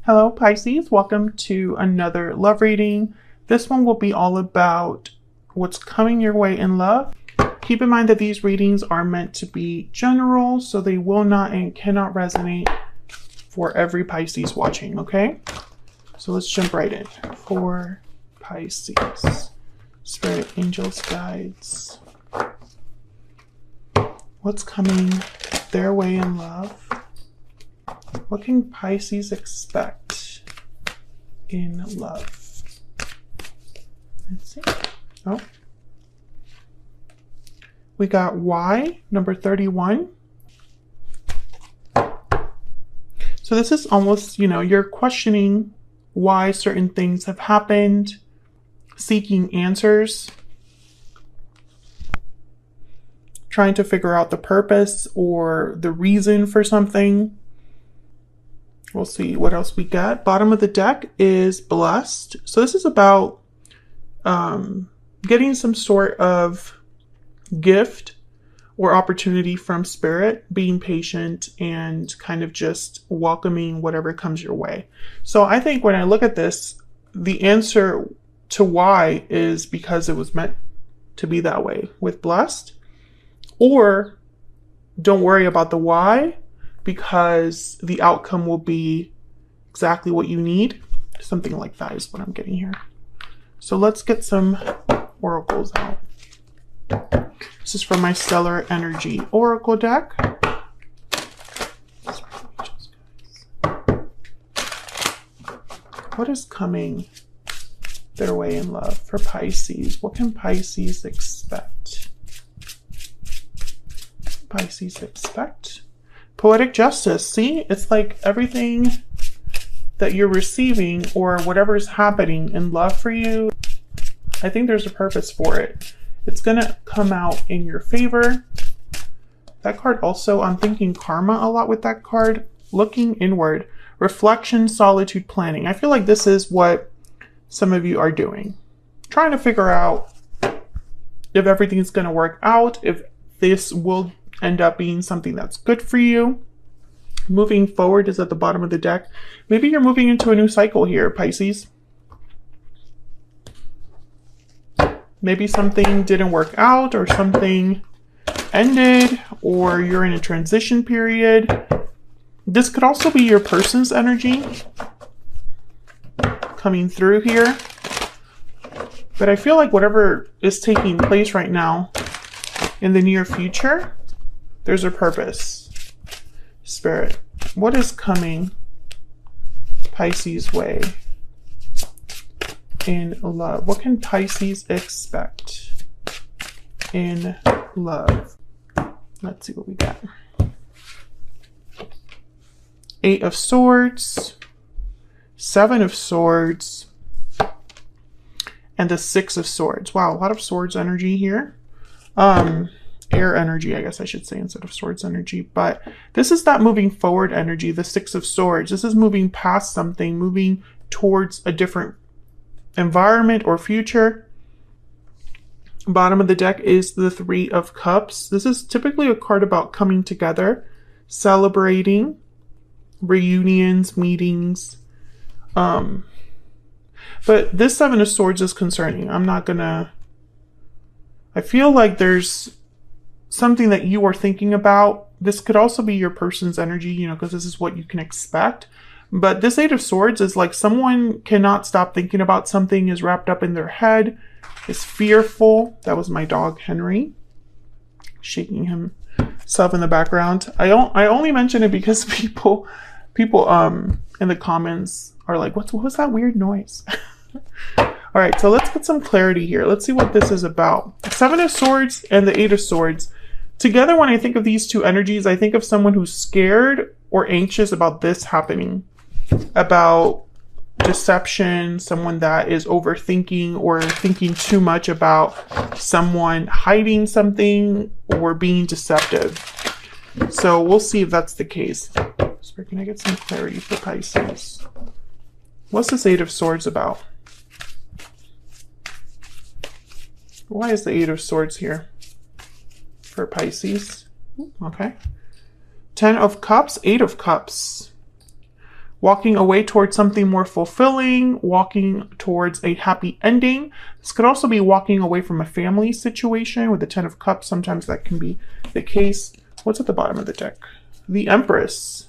Hello Pisces, welcome to another love reading. This one will be all about what's coming your way in love. Keep in mind that these readings are meant to be general, so they will not and cannot resonate for every Pisces watching, okay? So let's jump right in. For Pisces, Spirit, Angels, Guides. What's coming their way in love? What can Pisces expect in love? Let's see. Oh. We got Y, number 31. So this is almost, you're questioning why certain things have happened, seeking answers, trying to figure out the purpose or the reason for something. We'll see what else we got. Bottom of the deck is blessed. So this is about getting some sort of gift or opportunity from spirit, being patient and kind of just welcoming whatever comes your way. So I think when I look at this, the answer to why is because it was meant to be that way with blessed, or don't worry about the why, because the outcome will be exactly what you need. Something like that is what I'm getting here. So let's get some oracles out. This is from my Stellar Energy Oracle deck. What is coming their way in love for Pisces? What can Pisces expect? Pisces expect? Poetic Justice. See, it's like everything that you're receiving or whatever's happening in love for you, I think there's a purpose for it. It's going to come out in your favor. That card also, I'm thinking karma a lot with that card. Looking inward. Reflection, solitude, planning. I feel like this is what some of you are doing. Trying to figure out if everything's going to work out, if this will end up being something that's good for you. Moving forward is at the bottom of the deck. Maybe you're moving into a new cycle here, Pisces. Maybe something didn't work out or something ended or you're in a transition period. This could also be your person's energy coming through here. But I feel like whatever is taking place right now in the near future, there's a purpose. Spirit, what is coming Pisces' way in love? What can Pisces expect in love? Let's see what we got. 8 of Swords, 7 of Swords, and the 6 of Swords. Wow, a lot of Swords energy here. Air energy, I guess I should say, instead of Swords energy. But this is that moving forward energy, the 6 of Swords. This is moving past something, moving towards a different environment or future. Bottom of the deck is the 3 of Cups. This is typically a card about coming together, celebrating, reunions, meetings. But this 7 of Swords is concerning. I feel like there's something that you are thinking about. This could also be your person's energy, because this is what you can expect. But this 8 of Swords is like someone cannot stop thinking about something, is wrapped up in their head, is fearful. That was my dog, Henry, shaking himself in the background. I only mention it because people in the comments are like, what was that weird noise? All right, so let's get some clarity here. Let's see what this is about. 7 of Swords and the 8 of Swords. Together, when I think of these two energies, I think of someone who's scared or anxious about this happening, about deception, someone that is overthinking or thinking too much about someone hiding something or being deceptive. So we'll see if that's the case. So can I get some clarity for Pisces? What's this 8 of Swords about? Why is the 8 of Swords here for Pisces? Okay. 10 of Cups, 8 of Cups. walking away towards something more fulfilling, walking towards a happy ending. This could also be walking away from a family situation with the 10 of Cups. Sometimes that can be the case. What's at the bottom of the deck? The Empress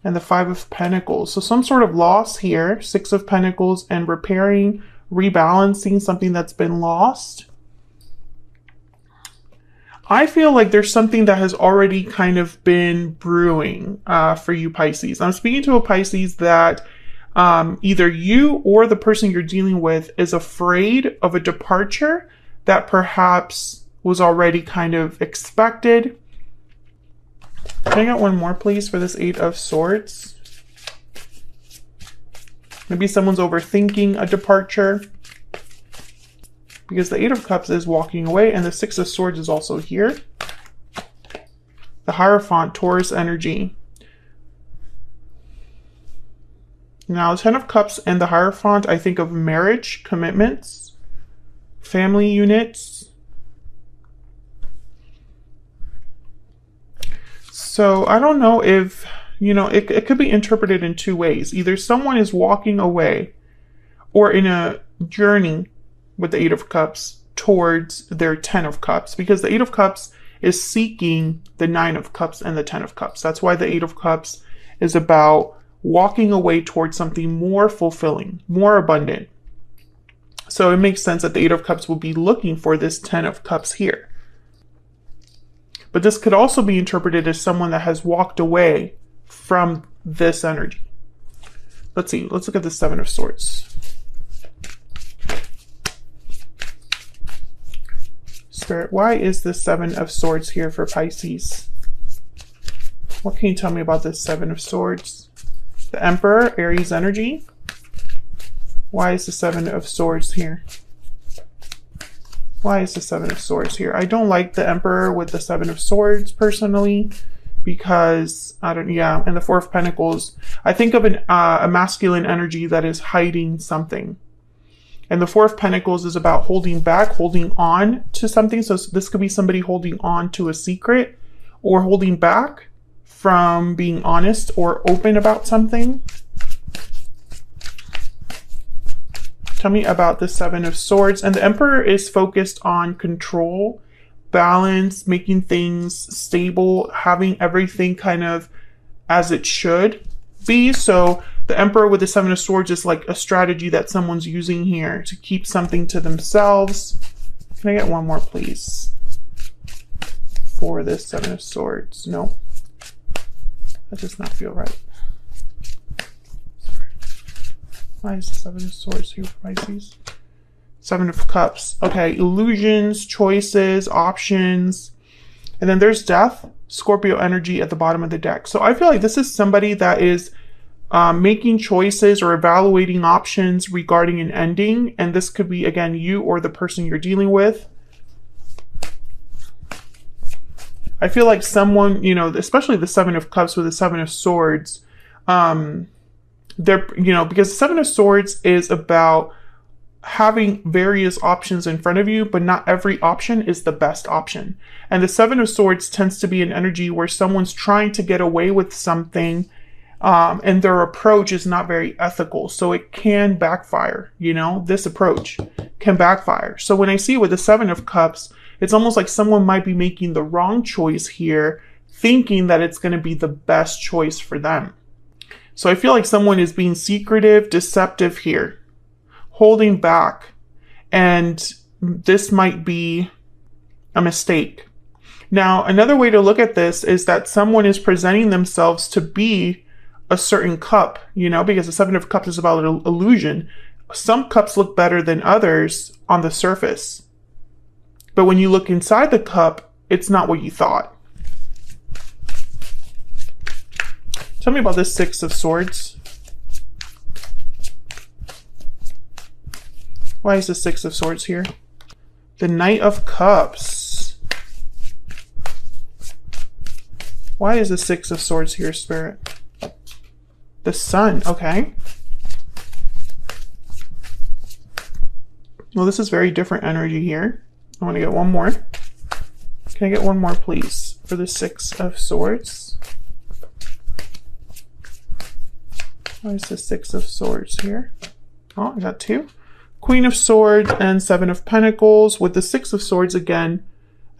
and the 5 of Pentacles. So some sort of loss here, 6 of Pentacles, and repairing, rebalancing something that's been lost. I feel like there's something that has already kind of been brewing for you Pisces. I'm speaking to a Pisces that either you or the person you're dealing with is afraid of a departure that perhaps was already kind of expected. Can I get one more, please, for this 8 of Swords? Maybe someone's overthinking a departure, because the 8 of Cups is walking away, and the 6 of Swords is also here. The Hierophant, Taurus energy. Now, the 10 of Cups and the Hierophant, I think of marriage, commitments, family units. So I don't know if, you know, it could be interpreted in two ways. Either someone is walking away or in a journey with the 8 of Cups towards their 10 of Cups, because the 8 of Cups is seeking the 9 of Cups and the 10 of Cups. That's why the 8 of Cups is about walking away towards something more fulfilling, more abundant. So it makes sense that the 8 of Cups will be looking for this 10 of Cups here. But this could also be interpreted as someone that has walked away from this energy. Let's see. Let's look at the 7 of Swords. Spirit, why is the 7 of Swords here for Pisces? What can you tell me about this 7 of Swords? The Emperor, Aries energy. Why is the 7 of Swords here? Why is the 7 of Swords here? I don't like the Emperor with the 7 of Swords personally, because and the 4 of Pentacles. I think of a masculine energy that is hiding something. And the 4 of Pentacles is about holding back, holding on to something. So this could be somebody holding on to a secret or holding back from being honest or open about something. Tell me about the 7 of Swords. And the Emperor is focused on control, balance, making things stable, having everything kind of as it should be. So the Emperor with the 7 of Swords is like a strategy that someone's using here to keep something to themselves. Can I get one more, please, for this 7 of Swords? No, that does not feel right. Why is the 7 of Swords here for Pisces? 7 of Cups. Okay, illusions, choices, options. And then there's Death, Scorpio energy at the bottom of the deck. So I feel like this is somebody that is making choices or evaluating options regarding an ending. And this could be, again, you or the person you're dealing with. I feel like someone, you know, especially the 7 of Cups with the 7 of Swords, they're, you know, because the 7 of Swords is about having various options in front of you, but not every option is the best option. And the 7 of Swords tends to be an energy where someone's trying to get away with something, and their approach is not very ethical. So it can backfire, you know, this approach can backfire. So when I see with the 7 of Cups, it's almost like someone might be making the wrong choice here, thinking that it's going to be the best choice for them. So I feel like someone is being secretive, deceptive here, holding back, and this might be a mistake. Now, another way to look at this is that someone is presenting themselves to be a certain cup, you know, because the 7 of Cups is about an illusion. Some cups look better than others on the surface, but when you look inside the cup, it's not what you thought. Tell me about this 6 of Swords. Why is the 6 of Swords here? The Knight of Cups. Why is the 6 of Swords here, Spirit? The Sun, okay. Well, this is very different energy here. I want to get one more. Can I get one more, please, for the 6 of Swords? Why is the Six of Swords here? Oh, I got two. Queen of Swords and Seven of Pentacles with the Six of Swords again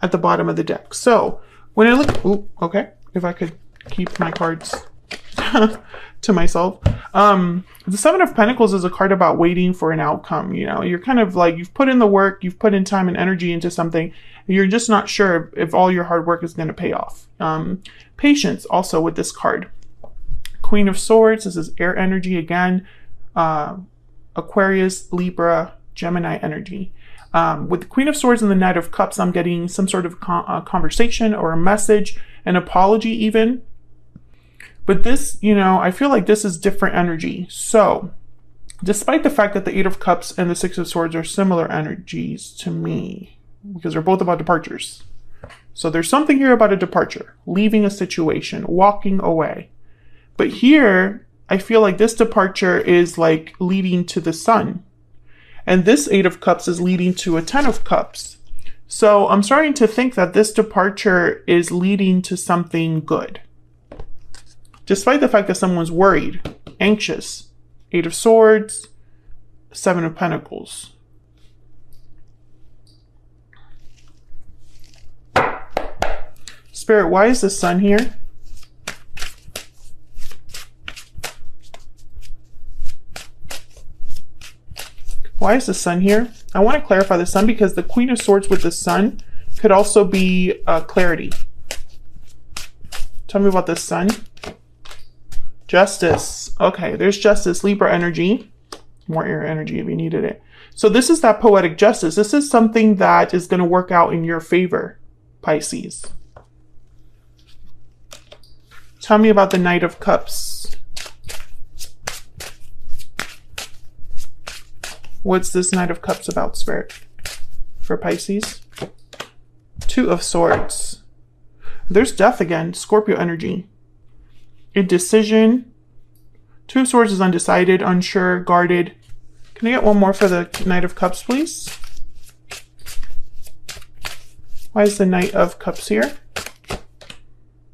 at the bottom of the deck. So when I look, ooh, okay, if I could keep my cards to myself. The Seven of Pentacles is a card about waiting for an outcome. You know, you're kind of like, you've put in the work, you've put in time and energy into something, and you're just not sure if all your hard work is going to pay off. Patience also with this card. Queen of Swords, this is air energy again. Aquarius, Libra, Gemini energy. With the Queen of Swords and the Knight of Cups, I'm getting some sort of conversation or a message, an apology even. But this, you know, I feel like this is different energy. So, despite the fact that the Eight of Cups and the Six of Swords are similar energies to me, because they're both about departures. So there's something here about a departure, leaving a situation, walking away. But here, I feel like this departure is like leading to the Sun. And this Eight of Cups is leading to a Ten of Cups. So I'm starting to think that this departure is leading to something good. Despite the fact that someone's worried, anxious. Eight of Swords, Seven of Pentacles. Spirit, why is the Sun here? Why is the Sun here? I want to clarify the Sun because the Queen of Swords with the Sun could also be clarity. Tell me about the Sun. Justice. Okay, there's Justice, Libra energy. More air energy if you needed it. So this is that poetic justice. This is something that is going to work out in your favor, Pisces. Tell me about the Knight of Cups. What's this Knight of Cups about, Spirit? For Pisces? Two of Swords. There's death again. Scorpio energy. Indecision. Two of Swords is undecided, unsure, guarded. Can I get one more for the Knight of Cups, please? Why is the Knight of Cups here?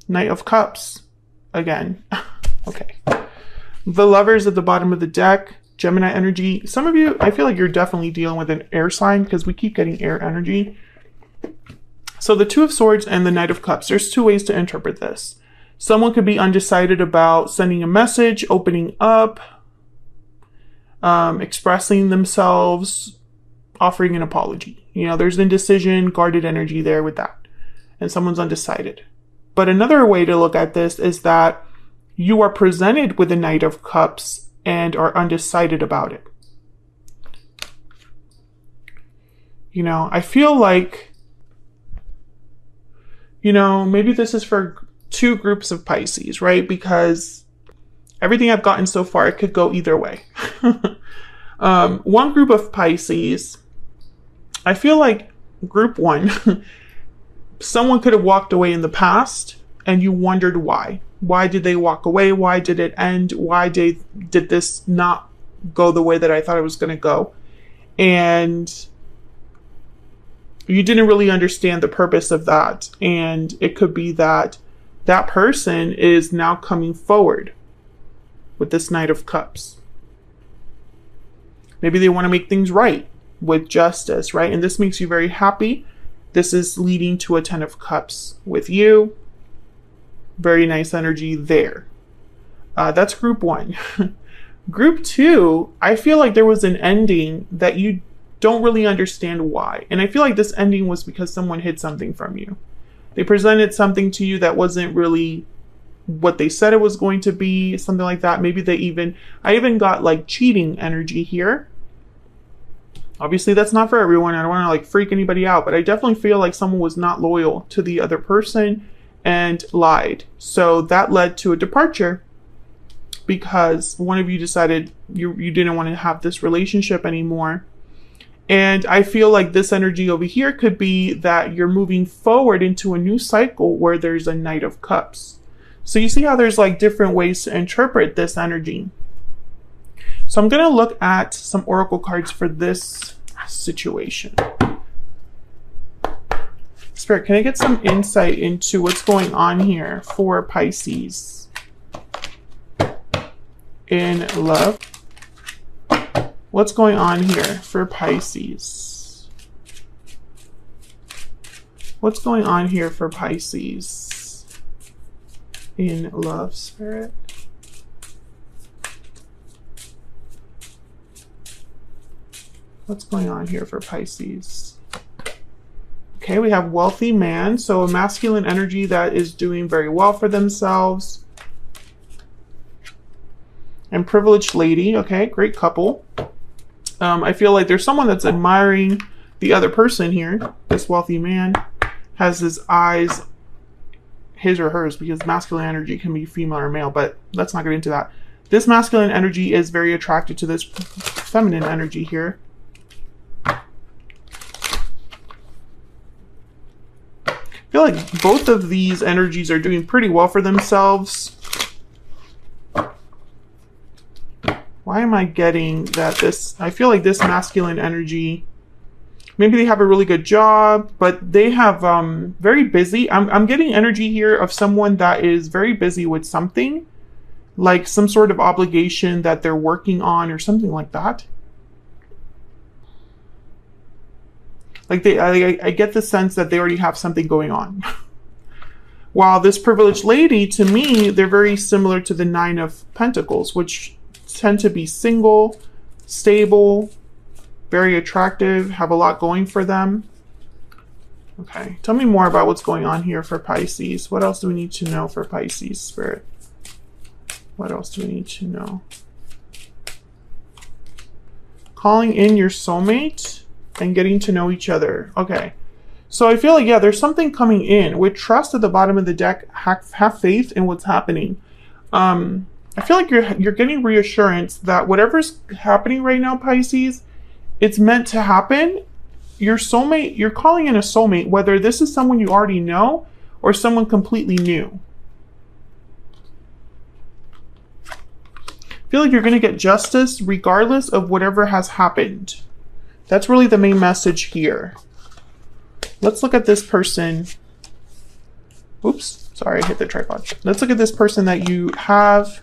Knight of Cups. Again. Okay. The Lovers at the bottom of the deck. Gemini energy. Some of you, I feel like you're definitely dealing with an air sign because we keep getting air energy. So the Two of Swords and the Knight of Cups. There's two ways to interpret this. Someone could be undecided about sending a message, opening up, expressing themselves, offering an apology. You know, there's indecision, guarded energy there with that. And someone's undecided. But another way to look at this is that you are presented with the Knight of Cups and are undecided about it. You know, I feel like, you know, maybe this is for two groups of Pisces, right? Because everything I've gotten so far, it could go either way. One group of Pisces, I feel like group one, someone could have walked away in the past and you wondered why. Why did they walk away? Why did it end? Why did this not go the way that I thought it was going to go? And you didn't really understand the purpose of that. And it could be that that person is now coming forward with this Knight of Cups. Maybe they want to make things right with justice, right? And this makes you very happy. This is leading to a Ten of Cups with you. Very nice energy there. That's group one. Group two, I feel like there was an ending that you don't really understand why. And I feel like this ending was because someone hid something from you. They presented something to you that wasn't really what they said it was going to be, something like that. Maybe I even got like cheating energy here. Obviously that's not for everyone. I don't want to like freak anybody out, but I definitely feel like someone was not loyal to the other person and lied. So that led to a departure because one of you decided you didn't want to have this relationship anymore. And I feel like this energy over here could be that you're moving forward into a new cycle where there's a Knight of Cups. So you see how there's like different ways to interpret this energy. So I'm going to look at some oracle cards for this situation. Spirit, can I get some insight into what's going on here for Pisces in love. What's going on here for Pisces? What's going on here for Pisces in love, Spirit? What's going on here for Pisces? Okay, we have wealthy man, so a masculine energy that is doing very well for themselves. And privileged lady, okay, great couple. I feel like there's someone that's admiring the other person here. This wealthy man has his eyes, his or hers, because masculine energy can be female or male, but let's not get into that. This masculine energy is very attracted to this feminine energy here. I feel like both of these energies are doing pretty well for themselves. Why am I getting that I feel like this masculine energy, maybe they have a really good job, but they have very busy. I'm getting energy here of someone that is very busy with something, like some sort of obligation that they're working on or something like that. Like I get the sense that they already have something going on. While this privileged lady, to me, they're very similar to the Nine of Pentacles, which tend to be single, stable, very attractive, have a lot going for them. Okay, tell me more about what's going on here for Pisces. What else do we need to know for Pisces, Spirit? What else do we need to know? Calling in your soulmate and getting to know each other. Okay. So I feel like, yeah, there's something coming in. With trust at the bottom of the deck, have faith in what's happening. I feel like you're getting reassurance that whatever's happening right now, Pisces, it's meant to happen. Your soulmate, you're calling in a soulmate, whether this is someone you already know or someone completely new. I feel like you're going to get justice regardless of whatever has happened. That's really the main message here. Let's look at this person. Oops, sorry, I hit the tripod. Let's look at this person that you have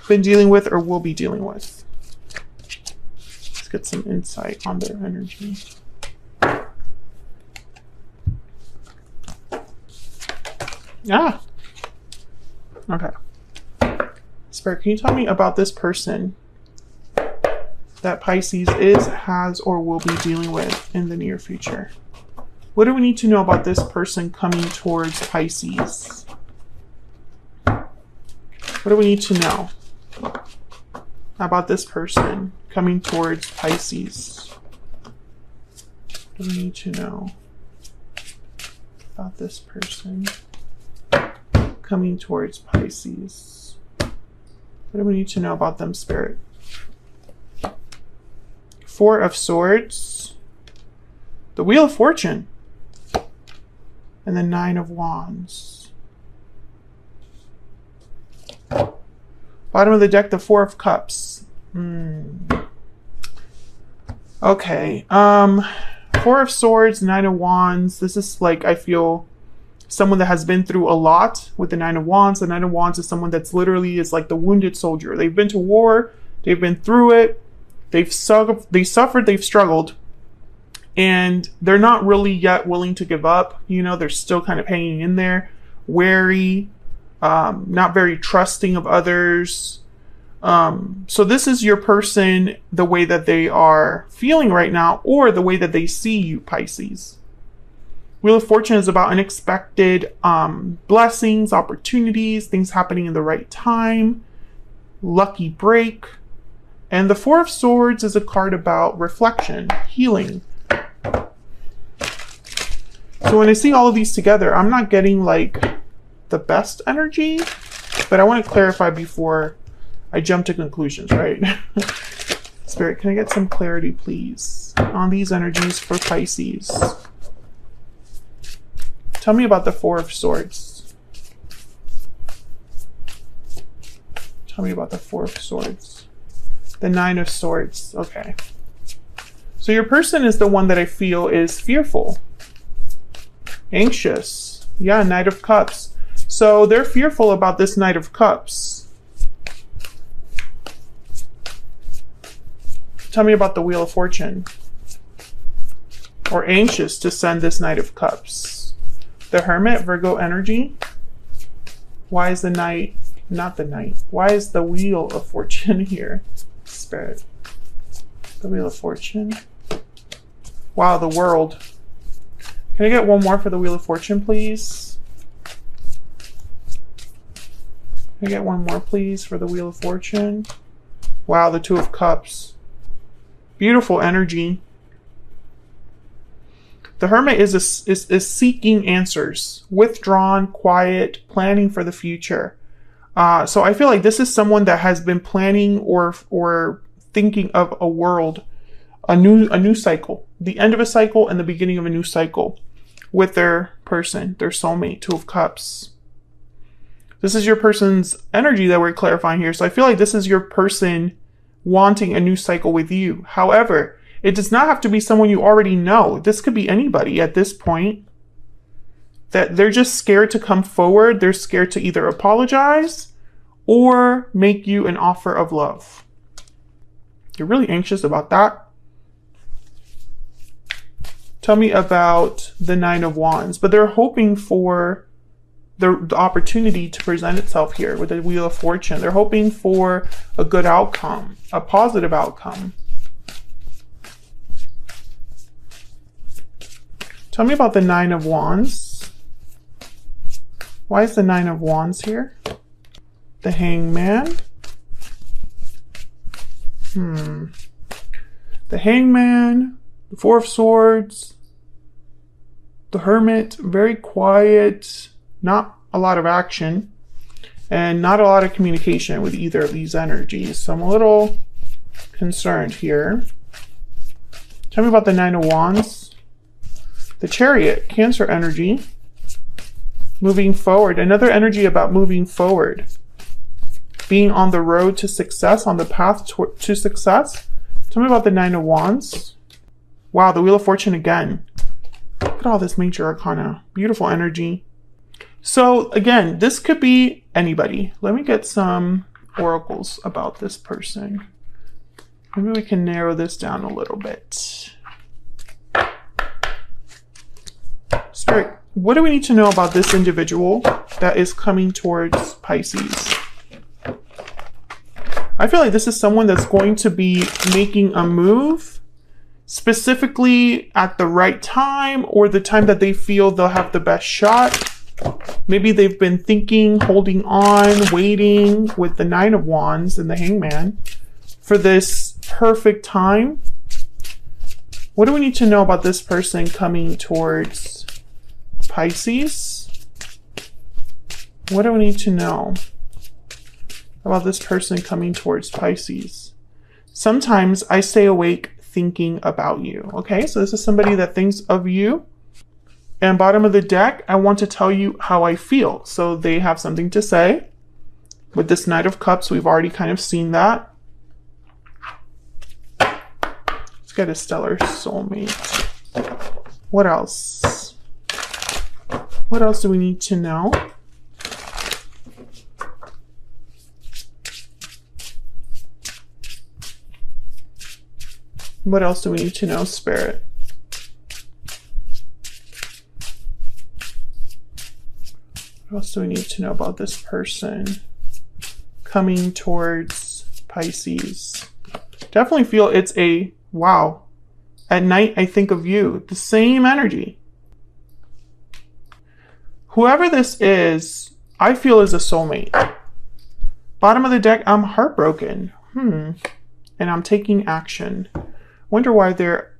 been dealing with or will be dealing with. Let's get some insight on their energy. Ah. Okay. Spirit, can you tell me about this person that Pisces is, has, or will be dealing with in the near future? What do we need to know about this person coming towards Pisces? What do we need to know about this person coming towards Pisces? What do we need to know about this person coming towards Pisces? What do we need to know about them, Spirit? Four of Swords, the Wheel of Fortune, and the Nine of Wands. Bottom of the deck, the Four of Cups. Okay. Four of Swords, Nine of Wands. This is like, I feel, someone that has been through a lot with the Nine of Wands. The Nine of Wands is someone that's literally is like the wounded soldier. They've been to war. They've been through it. They suffered, they've struggled, and they're not really yet willing to give up. You know, they're still kind of hanging in there, wary, not very trusting of others. So this is your person, the way that they are feeling right now, or the way that they see you, Pisces. Wheel of Fortune is about unexpected blessings, opportunities, things happening in the right time, lucky break. And the Four of Swords is a card about reflection, healing. So when I see all of these together, I'm not getting like the best energy, but I want to clarify before I jump to conclusions, right? Spirit, can I get some clarity, please, on these energies for Pisces? Tell me about the Four of Swords. Tell me about the Four of Swords. The Nine of Swords. Okay. So your person is the one that I feel is fearful, anxious. Yeah, Knight of Cups. So they're fearful about this Knight of Cups. Tell me about the Wheel of Fortune. Or anxious to send this Knight of Cups. The Hermit, Virgo energy. Why is the Knight, not the Knight, why is the Wheel of Fortune here? Spirit. The Wheel of Fortune. Wow, the World. Can I get one more for the Wheel of Fortune, please? Can I get one more, please, for the Wheel of Fortune? Wow, the Two of Cups. Beautiful energy. The Hermit is seeking answers. Withdrawn, quiet, planning for the future. So I feel like this is someone that has been planning or thinking of a world, a new cycle. The end of a cycle and the beginning of a new cycle with their person, their soulmate, Two of Cups. This is your person's energy that we're clarifying here. So I feel like this is your person wanting a new cycle with you. However, it does not have to be someone you already know. This could be anybody at this point. That they're just scared to come forward. They're scared to either apologize or make you an offer of love. You're really anxious about that. Tell me about the Nine of Wands. But they're hoping for the opportunity to present itself here with the Wheel of Fortune. They're hoping for a good outcome, a positive outcome. Tell me about the Nine of Wands. Why is the Nine of Wands here? The Hangman. The Hangman, the Four of Swords, the Hermit, very quiet, not a lot of action, and not a lot of communication with either of these energies. So I'm a little concerned here. Tell me about the Nine of Wands. The Chariot, Cancer energy, moving forward. Another energy about moving forward. Being on the road to success, on the path to success. Tell me about the Nine of Wands. Wow, the Wheel of Fortune again. Look at all this major arcana. Beautiful energy. So again, this could be anybody. Let me get some oracles about this person. Maybe we can narrow this down a little bit. Spirit, what do we need to know about this individual that is coming towards Pisces? I feel like this is someone that's going to be making a move specifically at the right time or the time that they feel they'll have the best shot. Maybe they've been thinking, holding on, waiting with the Nine of Wands and the Hangman for this perfect time. What do we need to know about this person coming towards Pisces? What do we need to know about this person coming towards Pisces? Sometimes I stay awake thinking about you. Okay, so this is somebody that thinks of you. And bottom of the deck, I want to tell you how I feel. So they have something to say. With this Knight of Cups, we've already kind of seen that. Let's get a stellar soulmate. What else? What else do we need to know? What else do we need to know, Spirit? What else do we need to know about this person coming towards Pisces? Definitely feel it's a wow. At night, I think of you. The same energy. Whoever this is, I feel is a soulmate. Bottom of the deck, I'm heartbroken. And I'm taking action. Wonder why they're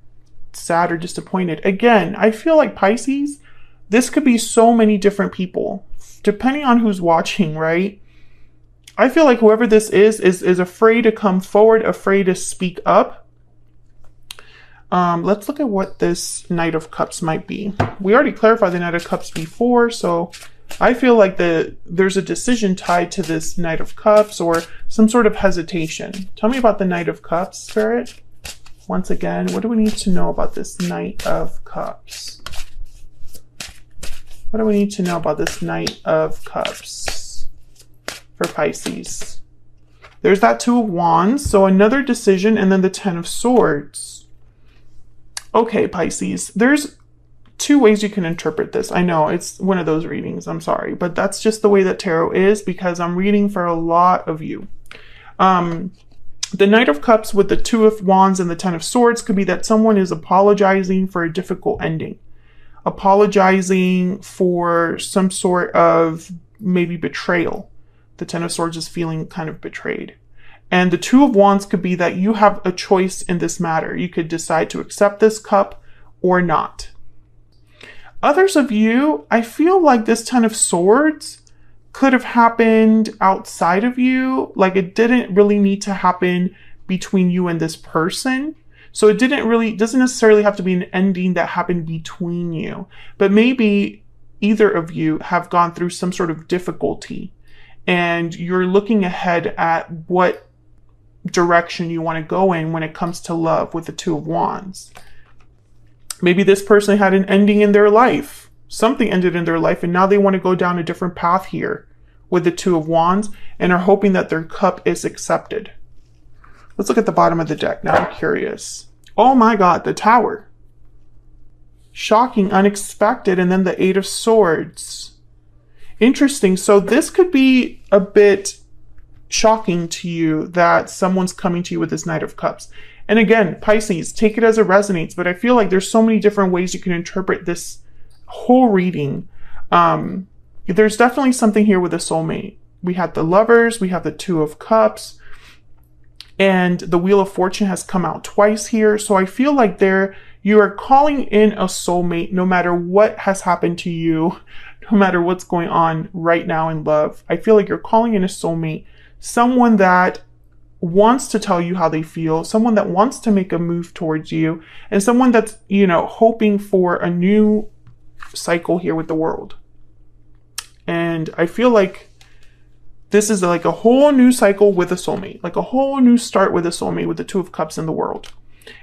sad or disappointed. Again, I feel like Pisces, this could be so many different people, depending on who's watching, right? I feel like whoever this is afraid to come forward, afraid to speak up. Let's look at what this Knight of Cups might be. We already clarified the Knight of Cups before, so I feel like there's a decision tied to this Knight of Cups or some sort of hesitation. Tell me about the Knight of Cups, Spirit. Once again, what do we need to know about this Knight of Cups? What do we need to know about this Knight of Cups for Pisces? There's that Two of Wands. So another decision, and then the Ten of Swords. Okay, Pisces, there's two ways you can interpret this. I know it's one of those readings, I'm sorry, but that's just the way that tarot is because I'm reading for a lot of you. The Knight of Cups with the Two of Wands and the Ten of Swords could be that someone is apologizing for a difficult ending, apologizing for some sort of maybe betrayal. The Ten of Swords is feeling kind of betrayed. And the Two of Wands could be that you have a choice in this matter. You could decide to accept this cup or not. Others of you, I feel like this Ten of Swords could have happened outside of you. Like it didn't really need to happen between you and this person. So it doesn't necessarily have to be an ending that happened between you, but maybe either of you have gone through some sort of difficulty and you're looking ahead at what direction you want to go in when it comes to love with the Two of Wands. Maybe this person had an ending in their life. Something ended in their life and now they want to go down a different path here with the Two of Wands and are hoping that their cup is accepted. Let's look at the bottom of the deck. Now I'm curious. Oh my God, the Tower. Shocking, unexpected, and then the Eight of Swords. Interesting. So this could be a bit shocking to you that someone's coming to you with this Knight of Cups. And again, Pisces, take it as it resonates, but I feel like there's so many different ways you can interpret this whole reading. There's definitely something here with a soulmate. We had the Lovers, we have the Two of Cups, and the Wheel of Fortune has come out twice here. So I feel like you are calling in a soulmate no matter what has happened to you, no matter what's going on right now in love. I feel like you're calling in a soulmate, someone that wants to tell you how they feel, someone that wants to make a move towards you, and someone that's, hoping for a new cycle here with the world. And I feel like this is like a whole new cycle with a soulmate, like a whole new start with a soulmate with the Two of Cups in the world.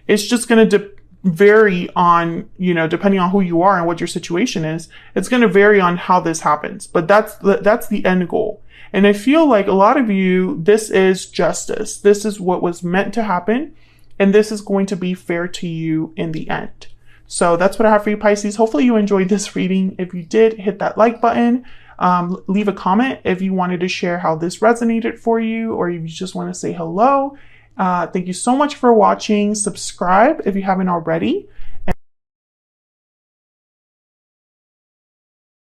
It's just going to vary on, depending on who you are and what your situation is, it's going to vary on how this happens. But that's the end goal. And I feel like a lot of you, this is justice. This is what was meant to happen. And this is going to be fair to you in the end. So that's what I have for you, Pisces. Hopefully you enjoyed this reading. If you did, hit that like button. Leave a comment if you wanted to share how this resonated for you, or if you just want to say hello. Thank you so much for watching. Subscribe if you haven't already.